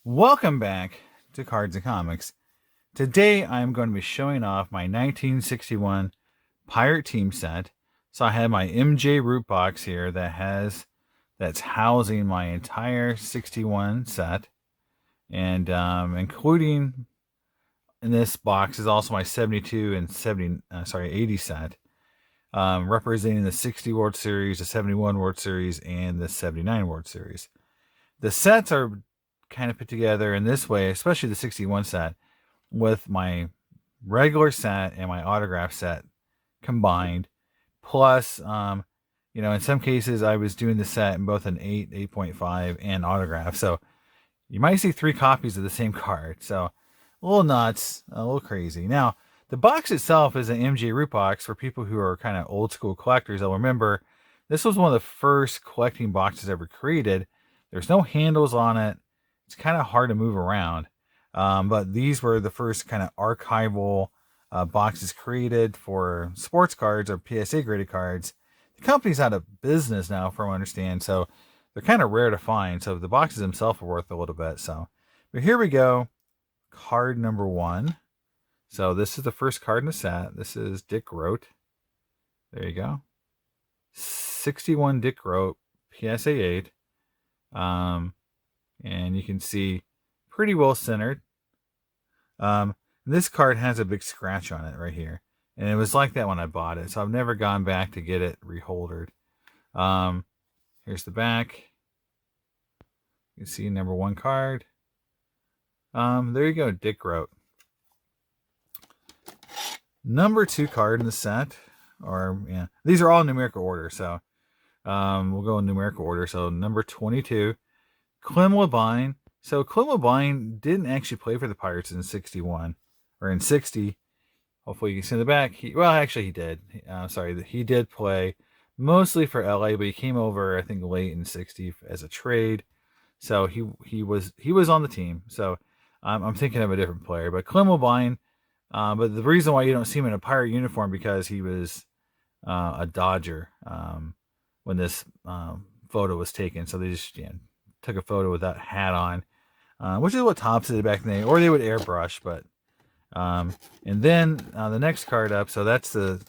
Welcome back to Cards and Comics. Today I'm going to be showing off my 1961 Pirate Team set. So I have my MJ root box here that's housing my entire 61 set, and including in this box is also my 72 and 80 set, representing the 60 World Series, the 71 World Series, and the 79 World Series. The sets are kind of put together in this way, especially the 61 set, with my regular set and my autograph set combined. Plus, in some cases I was doing the set in both an 8, 8.5, and autograph. So you might see 3 copies of the same card. So a little nuts, a little crazy. Now, the box itself is an MJ root box for people who are kind of old school collectors. They'll remember this was one of the first collecting boxes ever created. There's no handles on it. It's kind of hard to move around. But these were the first kind of archival boxes created for sports cards or PSA graded cards. The company's out of business now, from what I understand, so they're kind of rare to find. So the boxes themselves are worth a little bit. But here we go. Card number 1. So this is the first card in the set. This is Dick Groat. There you go. 61 Dick Groat, PSA 8. And you can see pretty well centered. This card has a big scratch on it right here, and it was like that when I bought it, so I've never gone back to get it reholdered. Here's the back. You can see number 1 card. There you go, Dick Groat. Number 2 card in the set, these are all in numerical order, so we'll go in numerical order. So number 22, Clem Labine. So Clem Labine didn't actually play for the Pirates in 61 or in 60. Hopefully you can see in the back. He did. He did play mostly for LA, but he came over I think late in 60 as a trade. So he was on the team. So I'm thinking of a different player, but Clem Labine. But the reason why you don't see him in a Pirate uniform because he was a Dodger when this photo was taken. So they just took a photo with that hat on, which is what Topps did back then, or they would airbrush. But and then the next card up, so that's the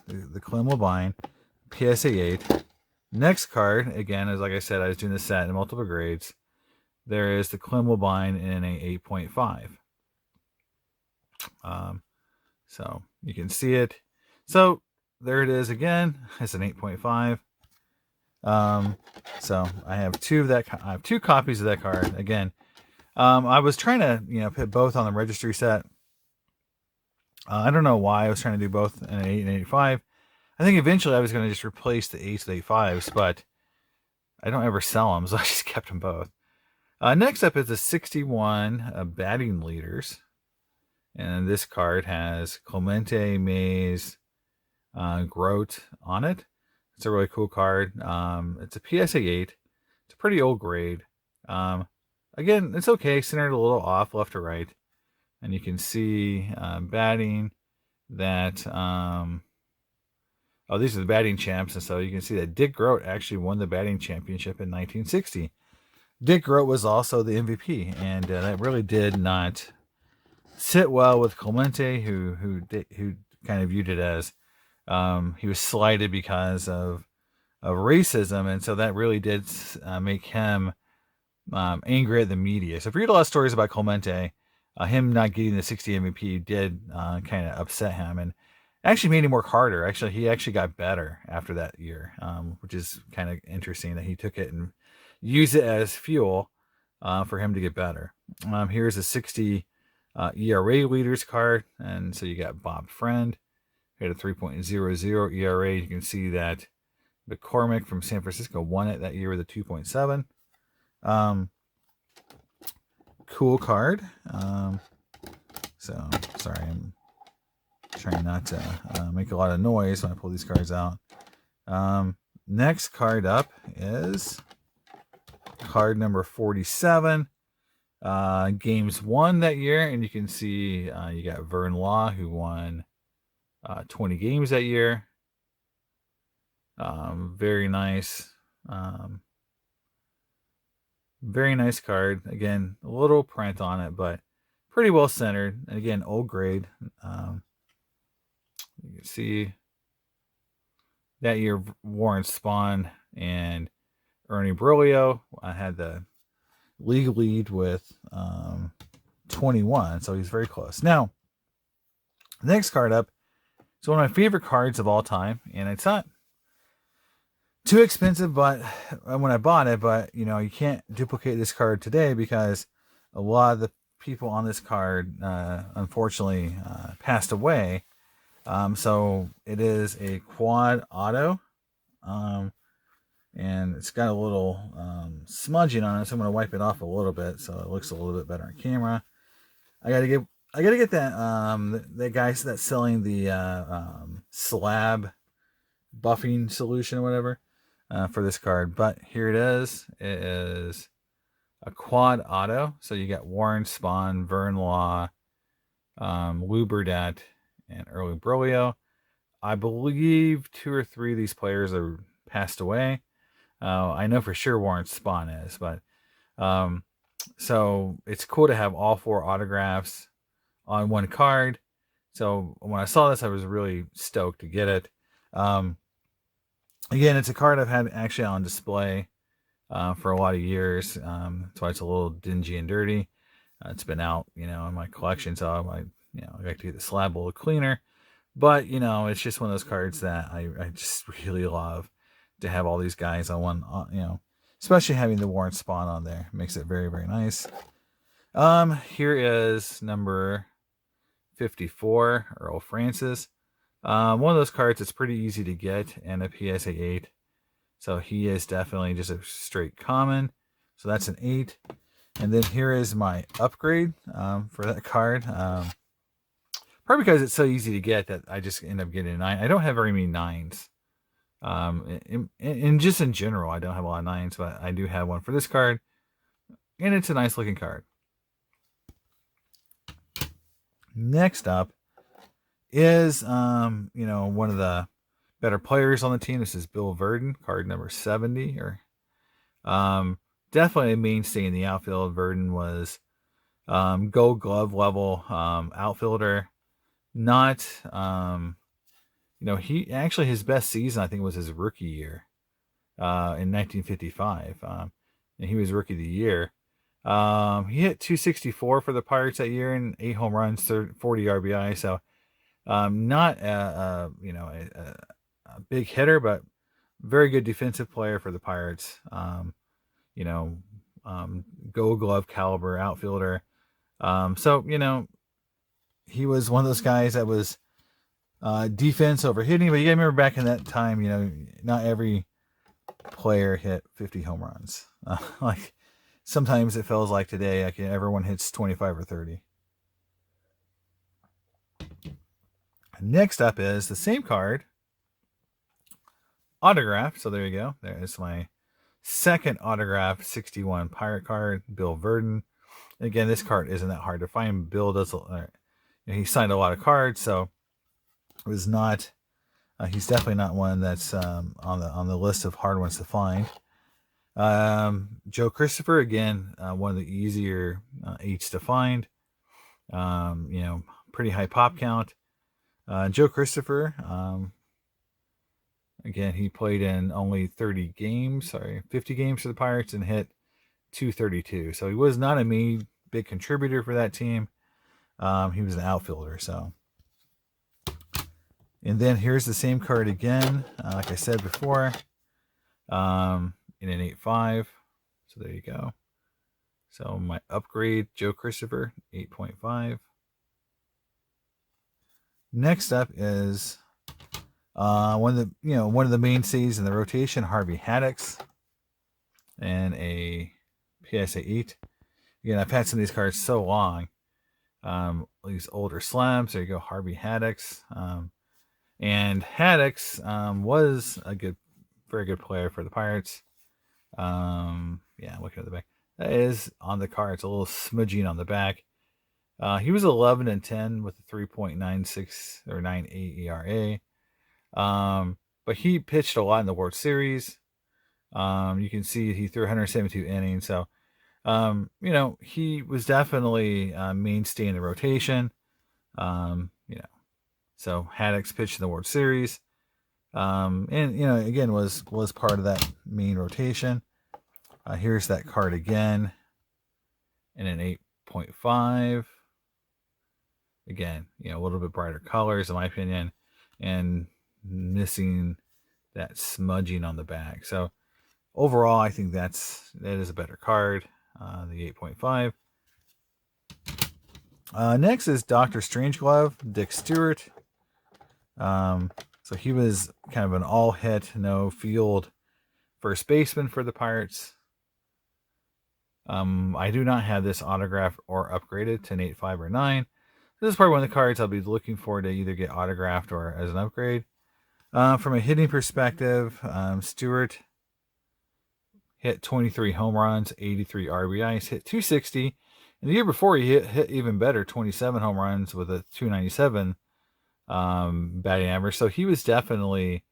Clem Labine, PSA 8. Next card, again, as like I said, I was doing this set in multiple grades. There is the Clem Labine in a 8.5. So you can see it. So there it is again. It's an 8.5. So I have 2 of that. I have 2 copies of that card. Again, I was trying to put both on the registry set. I don't know why I was trying to do both in an 8 and 85. I think eventually I was going to just replace the 8s with 85s, but I don't ever sell them, so I just kept them both. Next up is the 61 batting leaders. And this card has Clemente, Mays, Groat on it. It's a really cool card. It's a PSA 8. It's a pretty old grade. Again, it's okay. Centered a little off left to right. And you can see batting that... these are the batting champs. And so you can see that Dick Groat actually won the batting championship in 1960. Dick Groat was also the MVP. And that really did not sit well with Clemente, who kind of viewed it as he was slighted because of racism, and so that really did make him angry at the media. So if you read a lot of stories about Clemente, him not getting the 60 MVP did kind of upset him, and actually made him work harder. Actually, he actually got better after that year, which is kind of interesting that he took it and used it as fuel for him to get better. Here's a 60 ERA leaders card, and so you got Bob Friend, who had a 3.00 ERA. You can see that McCormick from San Francisco won it that year with a 2.7. Cool card. So sorry, I'm trying not to make a lot of noise when I pull these cards out. Next card up is card number 47. Games won that year, and you can see you got Vern Law, who won 20 games that year. Very nice Very nice card. Again, a little print on it, but pretty well centered. And again, old grade. You can see that year Warren Spahn and Ernie Broglio. I had the league lead with 21, so he's very close. Now, the next card up is one of my favorite cards of all time, and it's not too expensive, but when I bought it, but you can't duplicate this card today because a lot of the people on this card unfortunately passed away. So it is a quad auto, and it's got a little smudging on it, so I'm going to wipe it off a little bit so it looks a little bit better on camera. I gotta get that the guy that's selling the slab buffing solution or whatever for this card. But here it is. It is a quad auto. So you got Warren Spahn, Vern Law, Lou Burdett, and Earl Broglio. I believe 2 or 3 of these players are passed away. I know for sure Warren Spahn is, but so it's cool to have all 4 autographs on one card. So when I saw this, I was really stoked to get it. Again, it's a card I've had actually on display for a lot of years. That's why it's a little dingy and dirty. It's been out, in my collection, so I like to get the slab a little cleaner. But it's just one of those cards that I just really love to have all these guys on one. Especially having the Warren Spahn on there makes it very, very nice. Here is number 54, Earl Francis. One of those cards that's pretty easy to get, and a PSA 8. So he is definitely just a straight common. So that's an 8. And then here is my upgrade for that card. Probably because it's so easy to get that I just end up getting a 9. I don't have very many 9s. And just in general, I don't have a lot of 9s, but I do have one for this card. And it's a nice looking card. Next up is one of the better players on the team. This is Bill Verdin, card number 70. Definitely a mainstay in the outfield. Verdin was Gold Glove level outfielder. Not he actually, his best season I think was his rookie year in 1955. And he was rookie of the year. He hit 264 for the Pirates that year and 8 home runs, 40 RBI. So not a big hitter, but very good defensive player for the Pirates. Gold Glove caliber outfielder. So he was one of those guys that was defense over hitting. But you gotta remember back in that time, not every player hit 50 home runs. Like sometimes it feels like today, like everyone hits 25 or 30. Next up is the same card, autograph. So there you go. There's my second autograph 61 Pirate card, Bill Verdin. Again, this card isn't that hard to find. Bill does, he signed a lot of cards, so it was not. He's definitely not one that's on the list of hard ones to find. Joe Christopher, again, one of the easier 8s to find. Pretty high pop count. Joe Christopher, again, he played in only 50 games for the Pirates and hit 232. So he was not a big contributor for that team. He was an outfielder. So, and then here's the same card again, like I said before, in an 8.5. So there you go. So my upgrade, Joe Christopher, 8.5. Next up is one of the mainstays in the rotation, Harvey Haddocks, and a PSA 8. Again, I've had some of these cards so long. These older slabs. There you go, Harvey Haddocks. And Haddocks was a very good player for the Pirates. Looking at the back, that is on the card. It's a little smudging on the back. He was 11-10 with a 3.96 or 9.8 ERA. But he pitched a lot in the World Series. You can see he threw 172 innings. So He was definitely a mainstay in the rotation. So Haddocks pitched in the World Series. And again was part of that main rotation. Here's that card again in an 8.5. Again, a little bit brighter colors in my opinion, and missing that smudging on the back. So overall, I think that is a better card, the 8.5. Next is Dr. Strangelove, Dick Stewart. So he was kind of an all-hit, no-field first baseman for the Pirates. I do not have this autographed or upgraded to an 8.5 or 9. This is probably one of the cards I'll be looking for to either get autographed or as an upgrade. From a hitting perspective, Stewart hit 23 home runs, 83 RBIs, hit 260. And the year before, he hit even better, 27 home runs with a 297 batting average. So he was definitely,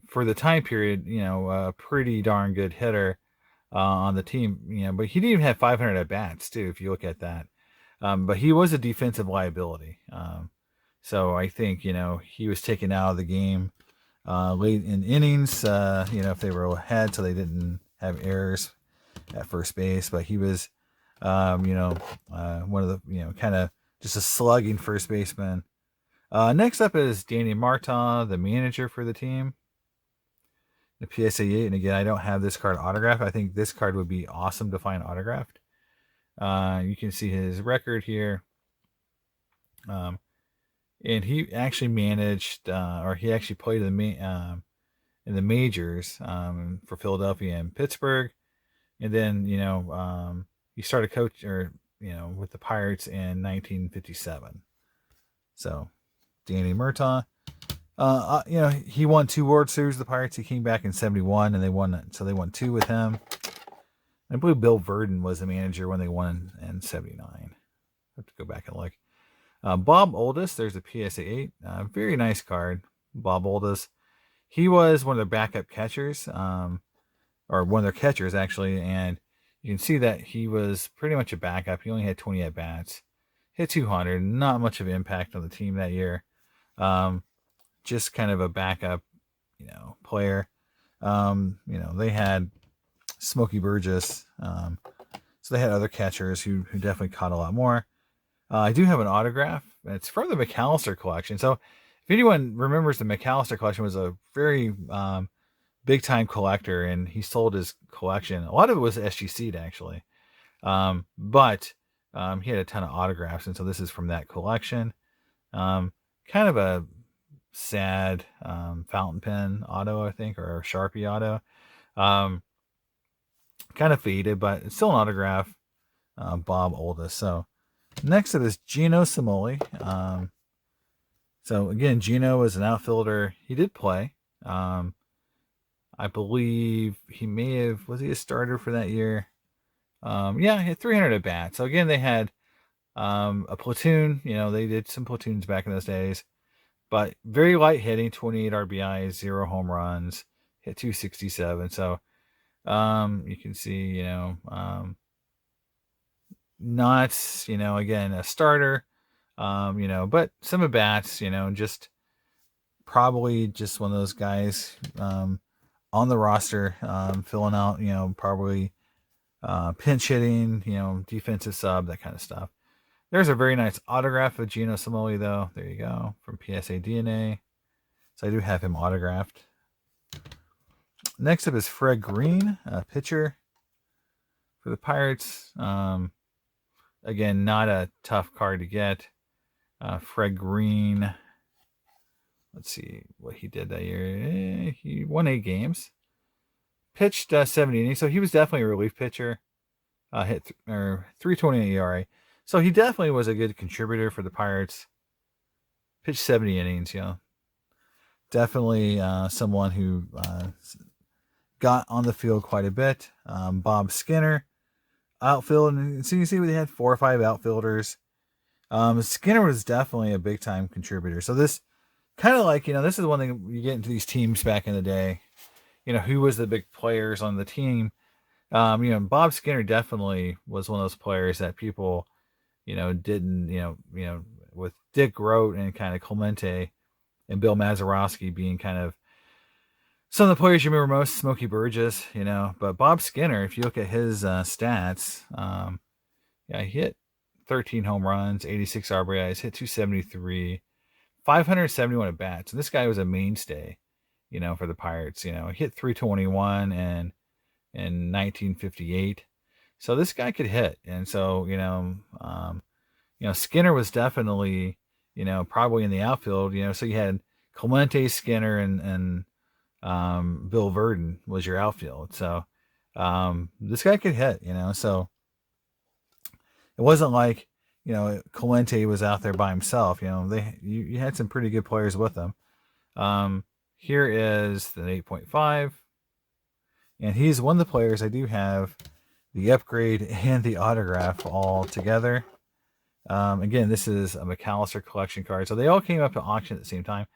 for the time period, a pretty darn good hitter on the team. But he didn't even have 500 at bats too, if you look at that. But he was a defensive liability. So I think he was taken out of the game late in innings. If they were ahead, so they didn't have errors at first base. But he was, one of the kind of just a slugging first baseman. Next up is Danny Martin, the manager for the team. The PSA 8, and again, I don't have this card autographed. I think this card would be awesome to find autographed. You can see his record here. And he actually managed, or he actually played in the majors for Philadelphia and Pittsburgh. And then, he started with the Pirates in 1957. So, Danny Martin. He won 2 World Series with the Pirates. He came back in 71 and they won 2 with him. I believe Bill Verdin was the manager when they won in 79. I have to go back and look. Bob Oldest, there's a PSA 8. Very nice card. Bob Oldest. He was one of their backup catchers, or one of their catchers actually, and you can see that he was pretty much a backup. He only had 20 at bats. Hit 200. Not much of an impact on the team that year. Just kind of a backup, player. They had Smokey Burgess. So they had other catchers who definitely caught a lot more. I do have an autograph. It's from the Mcallister Collection. So if anyone remembers, the Mcallister Collection was a very big-time collector, and he sold his collection. A lot of it was SGC'd, actually. But he had a ton of autographs, and so this is from that collection. Kind of a sad fountain pen auto, I think, or a Sharpie auto. Kind of faded, but it's still an autograph. Bob Oldest. So next up is Gino Cimoli. So again, Gino was an outfielder. He did play. I believe he was he a starter for that year? Yeah, he had 300 at bat. So again, they had a platoon. They did some platoons back in those days. But very light hitting, 28 RBIs, 0 home runs, hit 267. So you can see, not, again, a starter, but some at bats, just probably just one of those guys on the roster, filling out, probably pinch hitting, defensive sub, that kind of stuff. There's a very nice autograph of Gino Cimoli, though. There you go, from PSA DNA. So I do have him autographed. Next up is Fred Green, a pitcher for the Pirates. Again, not a tough card to get. Fred Green, let's see what he did that year. He won 8 games. Pitched 70 innings, so he was definitely a relief pitcher. Hit 3.28 ERA. So he definitely was a good contributor for the Pirates. Pitched 70 innings, Definitely someone who got on the field quite a bit. Bob Skinner, outfield. And so you see they had 4 or 5 outfielders. Skinner was definitely a big-time contributor. So this kind of like, this is one thing you get into these teams back in the day. Who was the big players on the team. Bob Skinner definitely was one of those players that people, didn't, with Dick Grote and kind of Clemente and Bill Mazeroski being kind of some of the players you remember most, Smokey Burgess, but Bob Skinner, if you look at his stats, he hit 13 home runs, 86 RBIs, hit 273, 571 at bats. And this guy was a mainstay, for the Pirates. He hit 321 in 1958. So this guy could hit. And so, Skinner was definitely, probably in the outfield, so you had Clemente, Skinner, and Bill Verdin was your outfield. So this guy could hit, so it wasn't like, Clemente was out there by himself. You had some pretty good players with him. Here is the 8.5. And he's one of the players I do have the upgrade and the autograph all together. Again, this is a Mcallister Collection card. So they all came up to auction at the same time.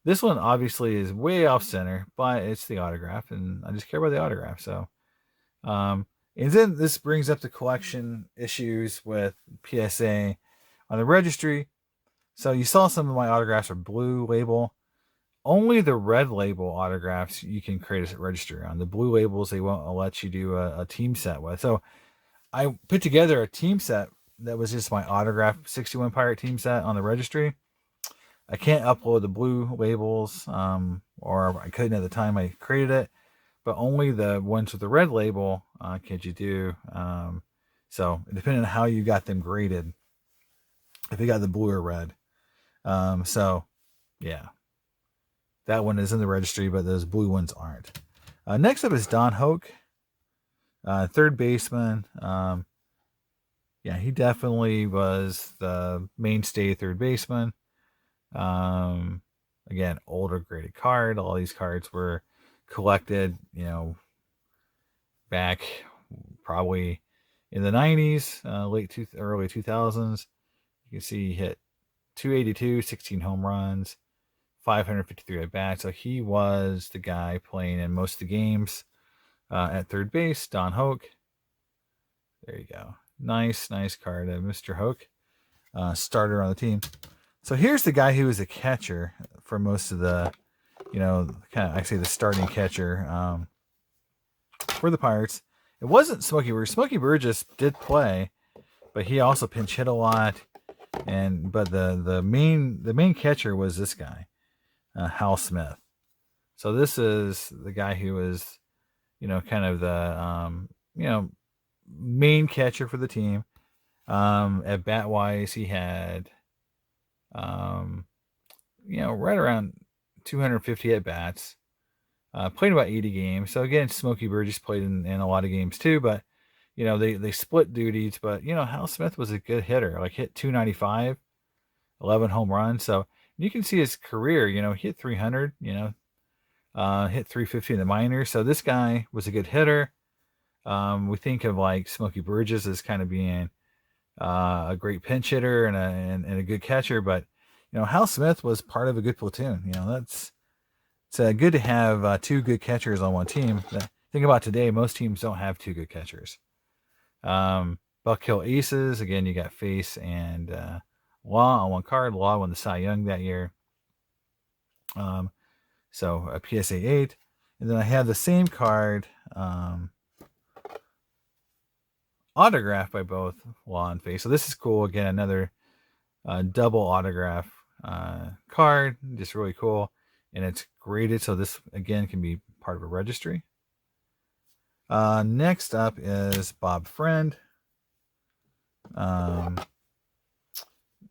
This one obviously is way off center, but it's the autograph, and I just care about the autograph. So, and then this brings up the collection issues with PSA on the registry. So you saw some of my autographs are blue label. Only the red label autographs you can create a registry on. The blue labels they won't let you do a team set with. So I put together a team set that was just my autograph 61 Pirate team set on the registry. I can't upload the blue labels, or I couldn't at the time I created it, but only the ones with the red label could you do. So depending on how you got them graded, if you got the blue or red. So yeah, that one is in the registry, but those blue ones aren't. Next up is Don Hoke, third baseman. He definitely was the mainstay third baseman. Again, older graded card. All these cards were collected, back probably in the 90s, early 2000s. You can see he hit 282, 16 home runs, 553 at bats. So he was the guy playing in most of the games at third base. Don Hoke. There you go. Nice card, Mr. Hoke, starter on the team. So here's the guy who was a catcher for most of the, the starting catcher for the Pirates. It wasn't Smokey Burgess. Smokey Burgess did play, but he also pinch hit a lot. But the main catcher was this guy, Hal Smith. So this is the guy who was, kind of the main catcher for the team. At bat wise, he had right around 250 at bats. Played about 80 games. So again, Smokey Burgess played in a lot of games too, but they split duties. But Hal Smith was a good hitter, like hit 295, 11 home runs. So you can see his career, he hit 300, hit 350 in the minors. So this guy was a good hitter. We think of like Smokey Burgess as kind of being a great pinch hitter and a good catcher, but Hal Smith was part of a good platoon. It's good to have two good catchers on one team. Think about today, most teams don't have two good catchers. Buck Hill Aces, again, you got Face and Law on one card. Law won the Cy Young that year. So a PSA 8. And then I have the same card autographed by both Law and Face. So this is cool. Again, another double autograph card. Just really cool. And it's graded. So this, again, can be part of a registry. Next up is Bob Friend.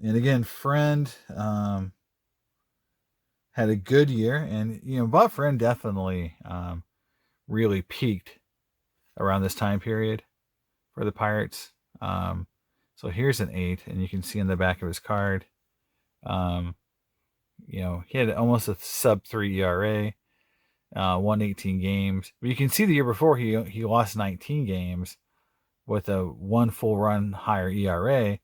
And again, Friend had a good year. And, Bob Friend definitely really peaked around this time period for the Pirates. So here's an 8, and you can see in the back of his card, he had almost a sub-3 ERA, won 18 games. But you can see the year before he lost 19 games with a 1 full run higher ERA.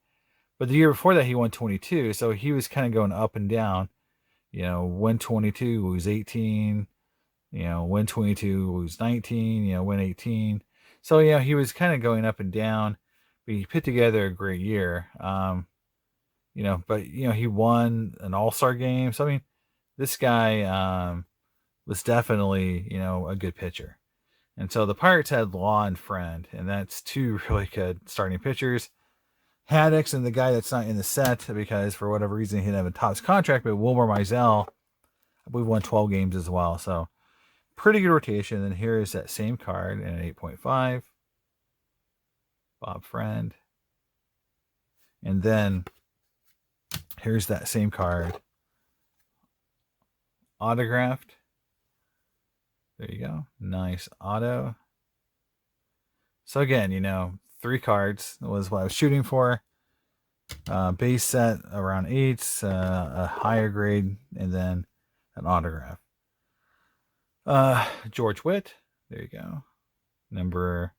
But the year before that, he won 22. So he was kind of going up and down. Win 22, lose 18. Win 22, lose 19. Win 18. So, he was kind of going up and down, but he put together a great year. But, he won an all-star game. So, I mean, this guy was definitely, a good pitcher. And so the Pirates had Law and Friend, and that's two really good starting pitchers. Haddocks and the guy that's not in the set because for whatever reason he didn't have a Topps contract, but Wilmer Mizel, I believe, won 12 games as well. So pretty good rotation. And here is that same card in an 8.5. Bob Friend. And then here's that same card autographed. There you go. Nice auto. So again, 3 cards was what I was shooting for. Base set around 8s, a higher grade, and then an autograph. George Witt. There you go. Number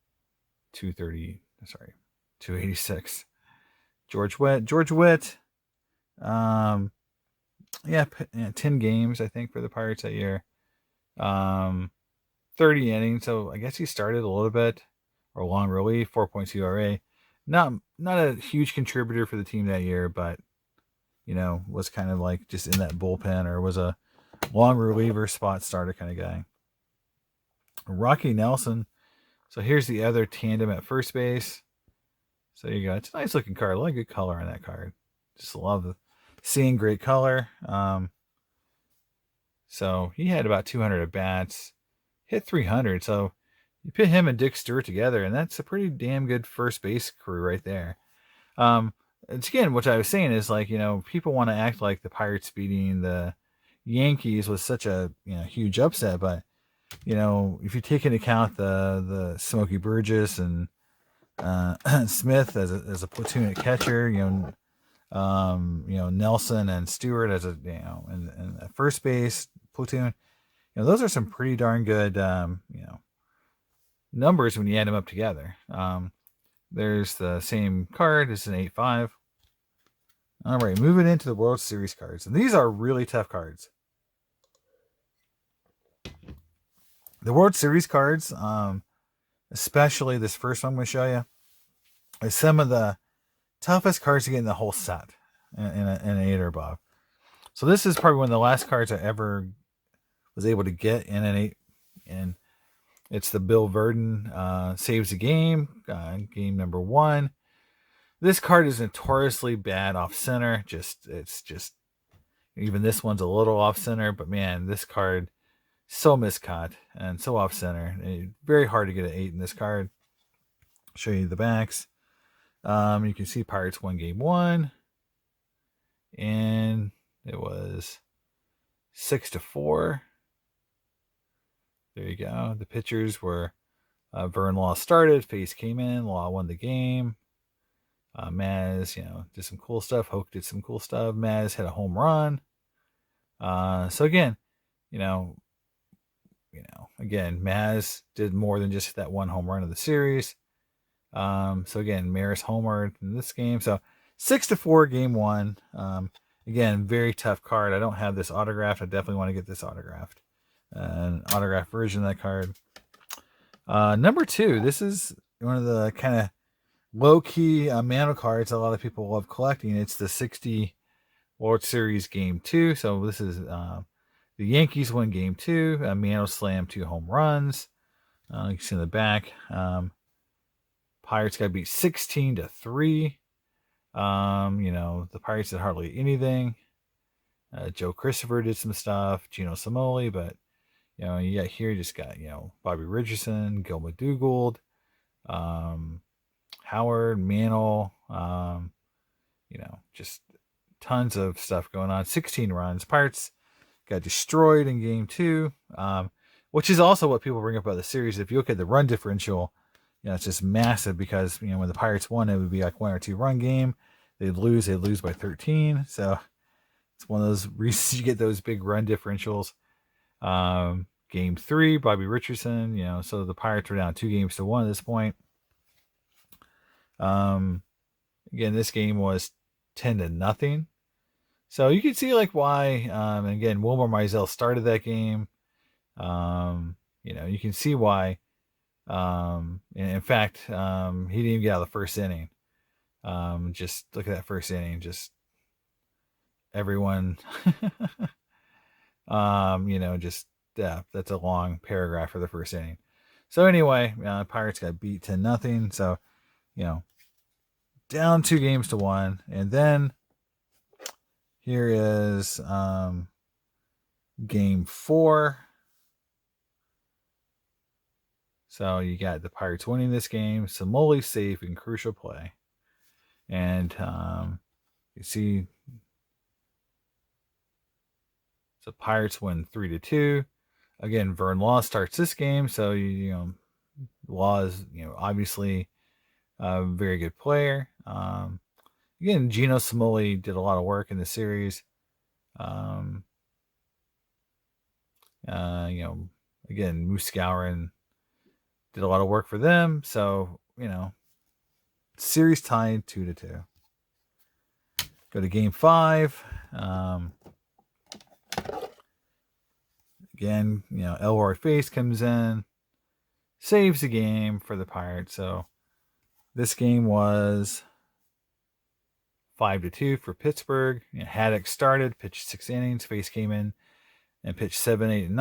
286. George Witt. 10 games, I think, for the Pirates that year. 30 innings, so I guess he started a little bit, or long relief, 4.2 ERA. Not a huge contributor for the team that year, but was kind of like just in that bullpen, or was a long reliever, spot starter kind of guy. Rocky Nelson. So here's the other tandem at first base. So there you go. It's a nice looking card. A lot of good color on that card. Just love seeing great color. So he had about 200 at bats, hit 300. So you put him and Dick Stewart together, and that's a pretty damn good first base crew right there. It's again, what I was saying is like, people want to act like the Pirates beating the Yankees was such a huge upset, but if you take into account the Smokey Burgess and Smith as a platoon at catcher, Nelson and Stewart as a and at first base platoon, those are some pretty darn good numbers when you add them up together. There's the same card. It's an 8.5. All right, moving into the World Series cards, and these are really tough cards. The World Series cards, especially this first one I'm going to show you, is some of the toughest cards to get in the whole set in an 8 or above. So this is probably one of the last cards I ever was able to get in an 8, and it's the Bill Verdin Saves the Game, game number 1. This card is notoriously bad off center. It's just even this one's a little off center, but man, this card so miscut and so off center. Very hard to get an 8 in this card. I'll show you the backs. You can see Pirates won game 1, and it was 6-4. There you go. The pitchers were Vern Law started, Face came in, Law won the game. Maz, did some cool stuff. Hoke did some cool stuff. Maz hit a home run. So again, again, Maz did more than just that one home run of the series. So again, Maris homered in this game. So 6-4 game 1. Again, very tough card. I don't have this autographed. I definitely want to get this autographed. An autographed version of that card. Number 2. This is one of the kind of low-key Mantle cards a lot of people love collecting. It's the 60 World Series Game 2. So this is the Yankees win Game 2. Mantle slammed 2 home runs. You can see in the back. Pirates got beat 16-3. The Pirates did hardly anything. Joe Christopher did some stuff. Gino Samoli, but you got here. You just got Bobby Richardson, Gil McDougald, Howard, Mantle. Just tons of stuff going on. 16 runs. Pirates got destroyed in game 2, which is also what people bring up about the series. If you look at the run differential, it's just massive because when the Pirates won, it would be like 1 or 2 run game. They'd lose by 13. So it's one of those reasons you get those big run differentials. Game 3, Bobby Richardson. So the Pirates were down 2-1 at this point. Again, this game was 10-0. So you can see why. And again, Wilmer Mizel started that game. You can see why In fact, he didn't even get out of the first inning. Just look at that first inning. Just everyone, just yeah, that's a long paragraph for the first inning. So anyway, Pirates got beat 10-0. So, down 2-1, and then here is game 4. So you got the Pirates winning this game. Smoley safe in crucial play, and you see, so Pirates win 3-2. Again, Vern Law starts this game, so Law is obviously a very good player. Again, Gino Smoley did a lot of work in the series. Again, Moose Gowron did a lot of work for them. So, series tied 2-2. Go to game 5. Again, Elroy Face comes in, saves the game for the Pirates. So this game was 5-2 for Pittsburgh. Haddocks started, pitched 6 innings. Face came in and pitched 7, 8, and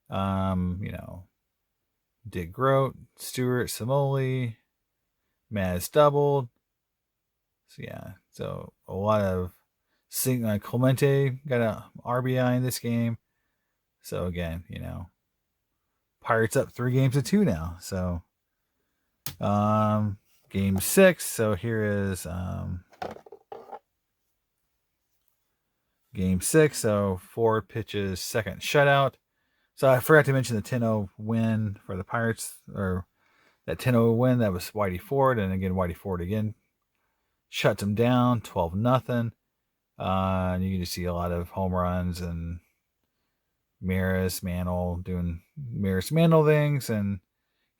9. Dick Grote, Stewart, Smoley, Maz doubled. So yeah, so a lot of Clemente got a RBI in this game. So again, Pirates up 3-2 now. So game 6. So here is game 6. So Ford pitches second shutout. So I forgot to mention the 10-0 win for the Pirates, or that 10-0 win, that was Whitey Ford, and again Whitey Ford again shuts him down 12-0. And you can just see a lot of home runs and Maris Mantle doing Maris Mantle things, and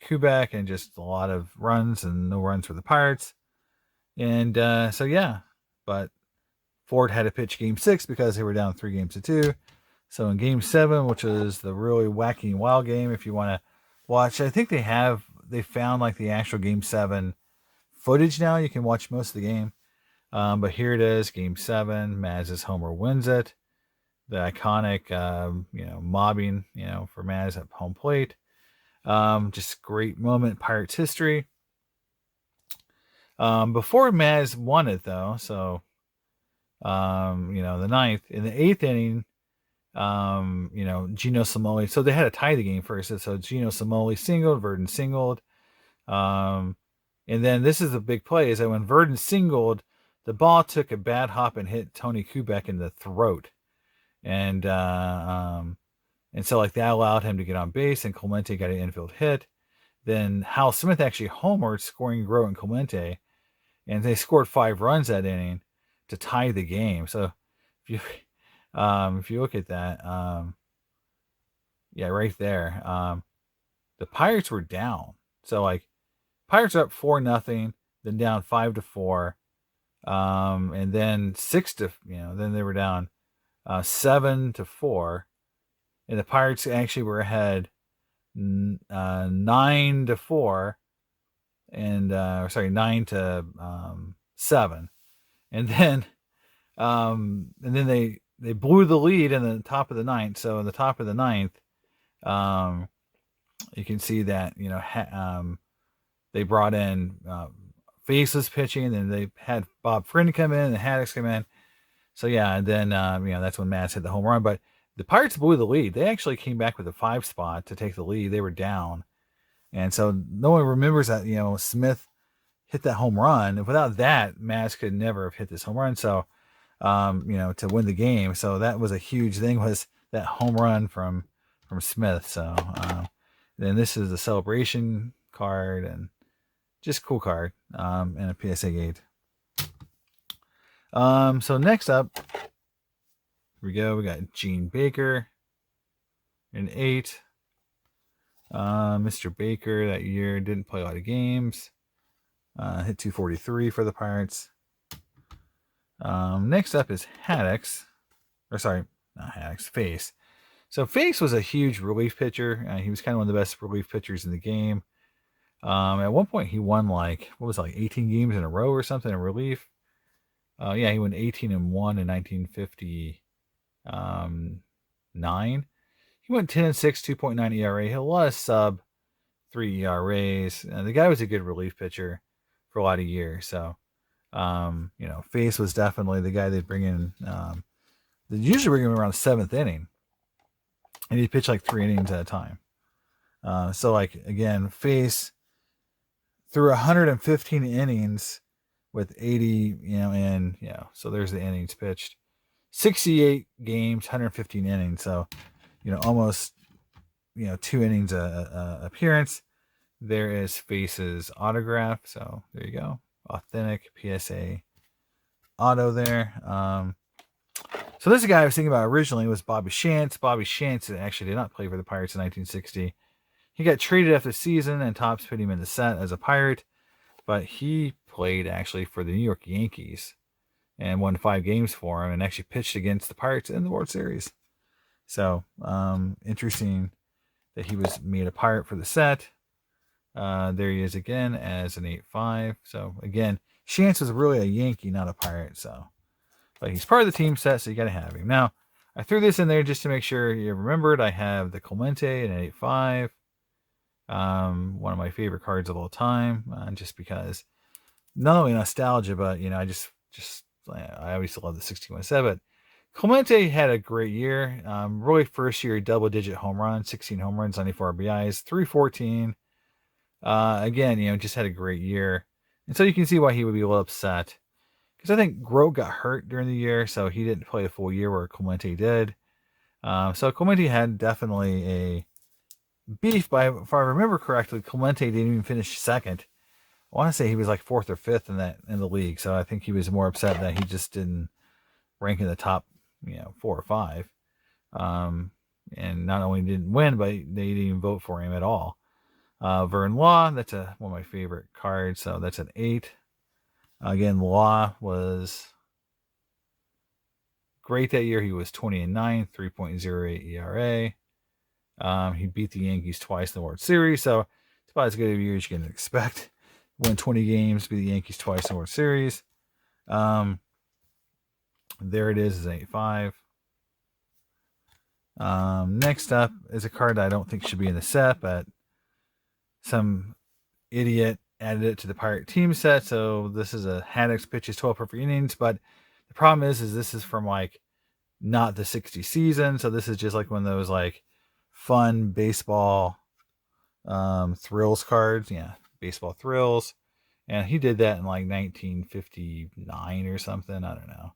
Kubek, and just a lot of runs and no runs for the Pirates. And so yeah, but Ford had to pitch game 6 because they were down 3-2. So in game 7, which is the really wacky and wild game, if you want to watch, I think they found like the actual game 7 footage now. You can watch most of the game. But here it is, game 7. Maz's homer wins it. The iconic, mobbing, for Maz at home plate. Just great moment in Pirates history. Before Maz won it, though, so, the 9th, in the 8th inning, Gino Smoley, so they had to tie the game first. So Gino Smoley singled, Verdin singled. And then this is a big play, is that when Verdin singled, the ball took a bad hop and hit Tony Kubek in the throat. And so like that allowed him to get on base, and Clemente got an infield hit. Then Hal Smith actually homered, scoring Grote and Clemente, and they scored 5 runs that inning to tie the game. So if you look at that, right there, the Pirates were down. So like Pirates are up 4-0, then down 5-4, and then 6 to then they were down 7-4, and the Pirates actually were ahead 9-4, and 9-7, and then they blew the lead in the top of the 9th. So in the top of the 9th, you can see that they brought in Faceless pitching, and then they had Bob Friend come in and Haddocks come in. So yeah, and then that's when Maz hit the home run. But the Pirates blew the lead. They actually came back with a 5 spot to take the lead. They were down, and so no one remembers that Smith hit that home run. And without that, Maz could never have hit this home run. So to win the game. So that was a huge thing, was that home run from Smith. So then this is the celebration card, and just cool card, and a PSA gate. So next up, here we go. We got Gene Baker in 8. Mr. Baker that year didn't play a lot of games. Hit 243 for the Pirates. Next up is Haddocks. Or sorry, not Haddocks, Face. So Face was a huge relief pitcher. He was kind of one of the best relief pitchers in the game. At one point, he won like 18 games in a row or something in relief. Yeah, he won 18-1 in 1959. He went 10-6, 2.9 ERA. He had a lot of sub 3 ERAs. The guy was a good relief pitcher for a lot of years. So, Face was definitely the guy they'd bring in. They usually bring him around the 7th inning, and he'd pitch like 3 innings at a time. So, again, Face through 115 innings with 80, so there's the innings pitched. 68 games, 115 innings. So, almost, 2 innings appearance. There is Face's autograph. So there you go. Authentic PSA auto there. So this guy I was thinking about originally was Bobby Shantz. Bobby Shantz actually did not play for the Pirates in 1960. He got traded after the season, and Topps put him in the set as a Pirate, but he played actually for the New York Yankees and won 5 games for him, and actually pitched against the Pirates in the World Series. So interesting that he was made a Pirate for the set. There he is again as an 8-5. So again, Shantz was really a Yankee, not a Pirate. So, but he's part of the team set, so you got to have him. Now, I threw this in there just to make sure you remembered. I have the Clemente an 8-5. One of my favorite cards of all time, just because not only nostalgia, but I always love the 61 set. But Clemente had a great year. Really first year double-digit home runs, 16 home runs, 94 RBIs, 314. Again, just had a great year. And so you can see why he would be a little upset. Because I think Grote got hurt during the year, so he didn't play a full year where Clemente did. So Clemente had definitely a beef, but if I remember correctly, Clemente didn't even finish second. I want to say he was like 4th or 5th in the league. So I think he was more upset that he just didn't rank in the top, 4 or 5. And not only didn't win, but they didn't even vote for him at all. Vern Law, that's one of my favorite cards. So that's an 8. Again, Law was great that year. He was 20-9, 3.08 ERA. He beat the Yankees twice in the World Series, so it's about as good of a year as you can expect. Win 20 games, beat the Yankees twice in the World Series. There it is an 8-5. Next up is a card that I don't think should be in the set, but some idiot added it to the Pirate team set. So this is a Haddocks pitches 12 perfect innings, but the problem is this is from not the 60 season. So this is just like one of those fun baseball thrills cards. Yeah, baseball thrills. And he did that in 1959 or something. I don't know.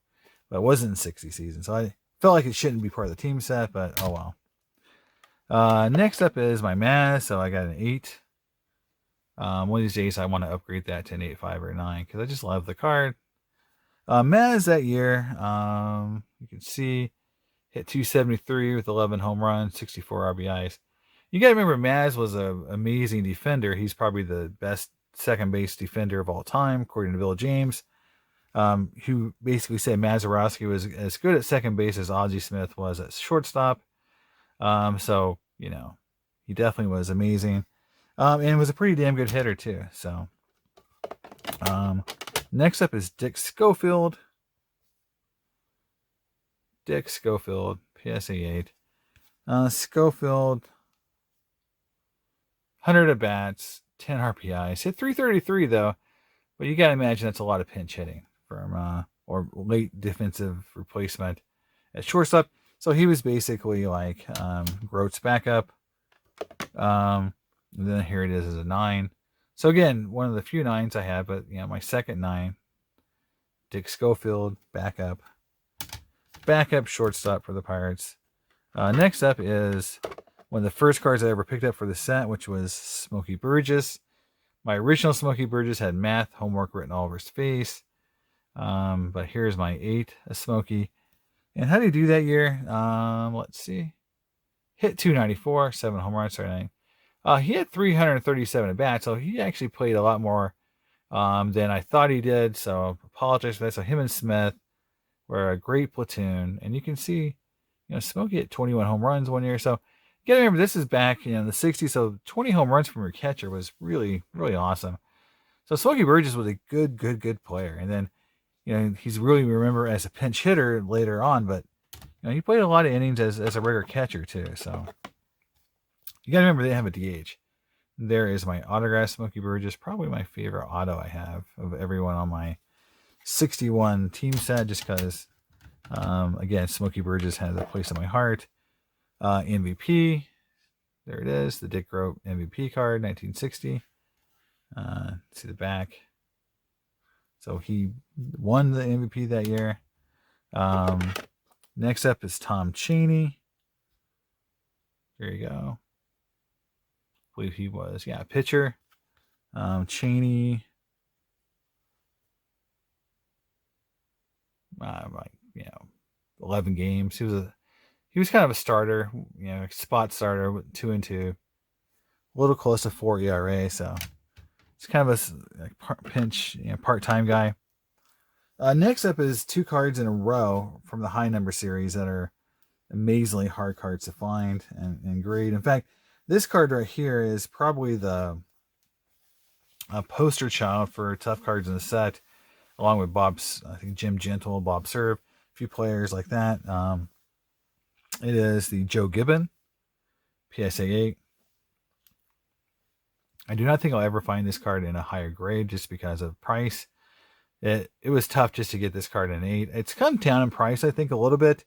But it wasn't in 60 season. So I felt like it shouldn't be part of the team set, but oh well. Next up is my Maz. So I got an 8. One of these days I want to upgrade that to an 8-5 or 9 because I just love the card. Maz that year, you can see, hit 273 with 11 home runs, 64 RBIs. You got to remember, Maz was an amazing defender. He's probably the best second base defender of all time, according to Bill James, who basically said Mazeroski was as good at second base as Ozzie Smith was at shortstop. So, he definitely was amazing. And was a pretty damn good hitter, too. So, next up is Dick Scofield. Dick Scofield, PSA 8. Scofield, 100 at bats, 10 RPIs. Hit 333, though. But you got to imagine that's a lot of pinch hitting from or late defensive replacement at shortstop. So he was basically Grote's backup. And then here it is as a 9. So again, one of the few 9s I have, but my second 9, Dick Scofield, backup shortstop for the Pirates. Next up is one of the first cards I ever picked up for the set, which was Smokey Burgess. My original Smokey Burgess had math homework written all over his face. But here's my 8, a Smokey. And how did he do that year? Let's see. Hit 294, 7 home runs, 9. He had 337 at bats, so he actually played a lot more than I thought he did. So apologize for that. So him and Smith were a great platoon, and you can see Smokey hit 21 home runs one year. So you gotta remember, this is back in the 60s. So 20 home runs from your catcher was really, really awesome. So Smokey Burgess was a good player. And then, he's really remembered as a pinch hitter later on, but he played a lot of innings as a regular catcher too. So you gotta remember, they have a DH. There is my autograph Smokey Burgess, probably my favorite auto I have of everyone on my 61 team set, just because, again, Smokey Burgess has a place in my heart. MVP, there it is, the Dick Groat MVP card, 1960. See the back. So he won the MVP that year. Next up is Tom Cheney. There you go. I believe he was, pitcher. Cheney, 11 games. He was kind of a starter, spot starter with 2-2, a little close to 4 ERA. So it's kind of a pinch, part-time guy. Next up is 2 cards in a row from the high number series that are amazingly hard cards to find and grade. In fact, this card right here is probably the poster child for tough cards in the set, along with I think Jim Gentle, Bob Serve, a few players like that. It is the Joe Gibbon PSA 8. I do not think I'll ever find this card in a higher grade just because of price. It was tough just to get this card in 8. It's come down in price, I think, a little bit.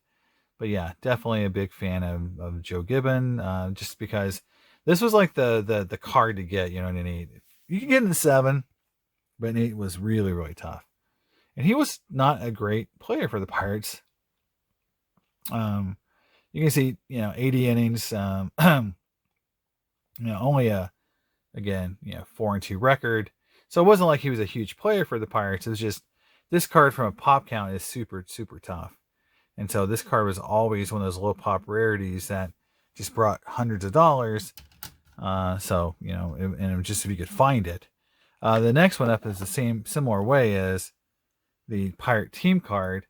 But yeah, definitely a big fan of Joe Gibbon, just because this was like the card to get, in an 8. You can get in 7, but an 8 was really, really tough. And he was not a great player for the Pirates. You can see, 80 innings, only a, again, 4-2 record. So it wasn't like he was a huge player for the Pirates. It was just, this card from a pop count is super, super tough. And so this card was always one of those low pop rarities that just brought hundreds of dollars. And it was just if you could find it. The next one up is the similar way as the Pirate team card,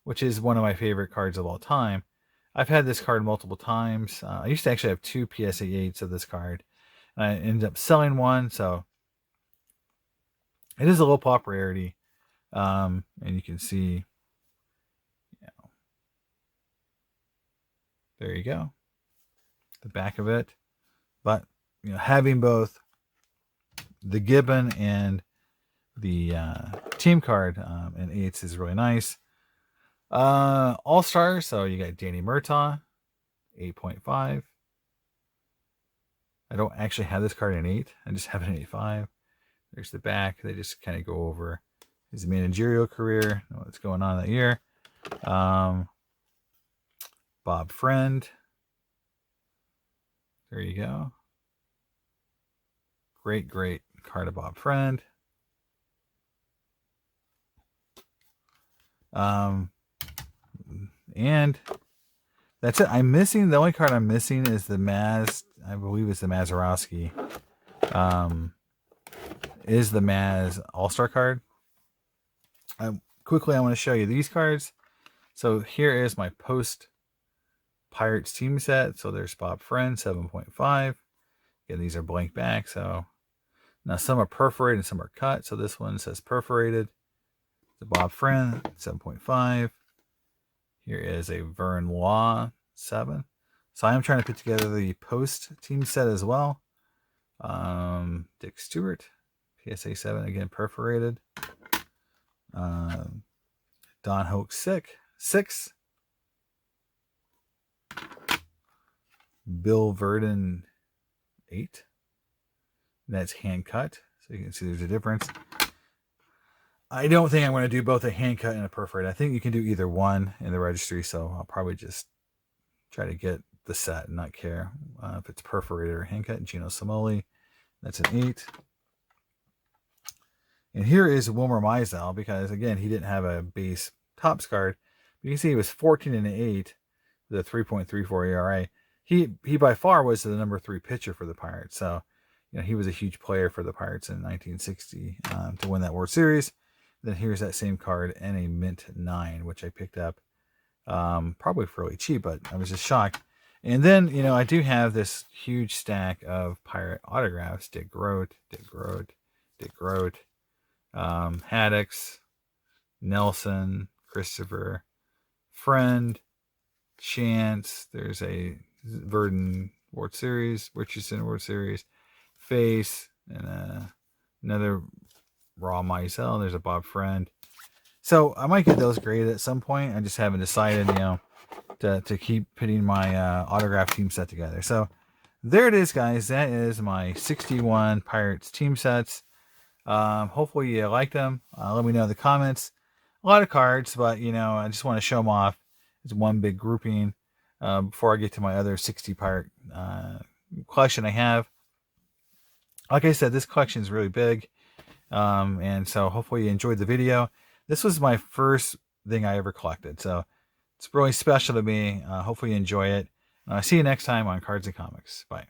which is one of my favorite cards of all time. I've had this card multiple times. I used to actually have 2 PSA 8s of this card, and I ended up selling one. So it is a low pop rarity. And you can see, there you go, the back of it. But having both the Gibbon and the team card in 8s is really nice. All-Star, so you got Danny Murtaugh, 8.5. I don't actually have this card in 8. I just have it in 8.5. There's the back. They just kind of go over his managerial career, what's going on that year. Bob Friend. There you go. Great card of Bob Friend. And that's it. The only card I'm missing is the Maz. I believe it's the Mazeroski. Is the Maz All-Star card. Quickly, I want to show you these cards. So here is my post Pirates team set. So there's Bob Friend, 7.5. Again, these are blank back. So now some are perforated and some are cut. So this one says perforated. The Bob Friend, 7.5. Here is a Vern Law, 7. So I am trying to put together the post team set as well. Dick Stewart, PSA 7, again perforated. Don Hoke, 6. Bill Verdin, 8. That's hand cut, so you can see there's a difference. I don't think I'm going to do both a hand cut and a perforated. I think you can do either one in the registry, so I'll probably just try to get the set and not care if it's perforated or hand cut. Gino Samoli, that's an 8. And here is Wilmer Mizel, because again, he didn't have a base Topps card. But you can see he was 14 and 8 with a 3.34 ERA. He by far was the number 3 pitcher for the Pirates. So, he was a huge player for the Pirates in 1960 to win that World Series. Then here's that same card and a mint 9, which I picked up probably fairly cheap, but I was just shocked. And then, I do have this huge stack of pirate autographs. Dick Groat, Haddocks, Nelson, Christopher, Friend, Chance. There's a Verdin World Series, Richardson World Series, Face, and another Raw Mizel. There's a Bob Friend. So I might get those graded at some point. I just haven't decided, to keep putting my autograph team set together. So there it is, guys. That is my 61 Pirates team sets. Hopefully you like them. Let me know in the comments. A lot of cards, but I just want to show them off. It's one big grouping before I get to my other 60 pirate collection I have. Like I said, this collection is really big, and so hopefully you enjoyed the video. This was my first thing I ever collected, so it's really special to me. Hopefully you enjoy it. See you next time on Cards and Comics. Bye.